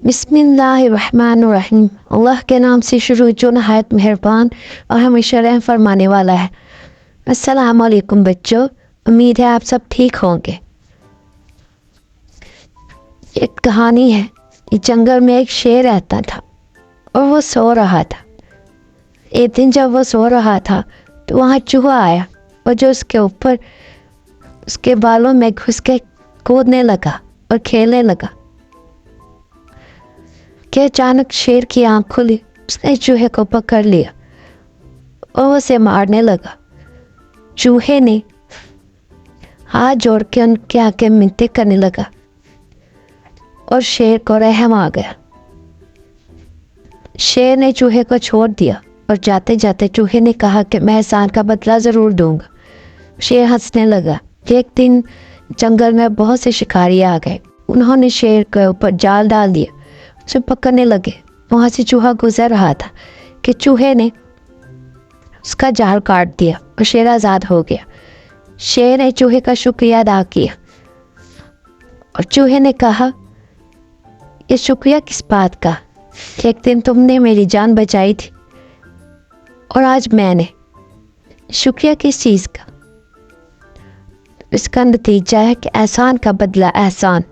बिस्मिल्लाहिर्रहमानिर्रहीम। अल्लाह के नाम से शुरू जो नहायत मेहरबान और हमेशा रहम फरमाने वाला है। अस्सलाम वालेकुम बच्चों, उम्मीद है आप सब ठीक होंगे। एक कहानी है। इस जंगल में एक शेर रहता था और वो सो रहा था। एक दिन जब वो सो रहा था तो वहाँ चूहा आया और जो उसके ऊपर उसके बालों में घुस के कूदने लगा और खेलने लगा कि अचानक शेर की आंख खुली। उसने चूहे को पकड़ लिया और उसे मारने लगा। चूहे ने हाथ जोड़ के उनके आगे मिन्नतें करने लगा और शेर को रहम आ गया। शेर ने चूहे को छोड़ दिया और जाते जाते चूहे ने कहा कि मैं एहसान का बदला ज़रूर दूंगा। शेर हंसने लगा कि एक दिन जंगल में बहुत से शिकारी आ गए। उन्होंने शेर के ऊपर जाल डाल दिया, उसे पकड़ने लगे। वहाँ से चूहा गुजर रहा था कि चूहे ने उसका जाल काट दिया और शेर आज़ाद हो गया। शेर ने चूहे का शुक्रिया अदा किया और चूहे ने कहा, ये शुक्रिया किस बात का? एक दिन तुमने मेरी जान बचाई थी और आज मैंने। शुक्रिया किस चीज़ का? इसका नतीजा है कि एहसान का बदला एहसान।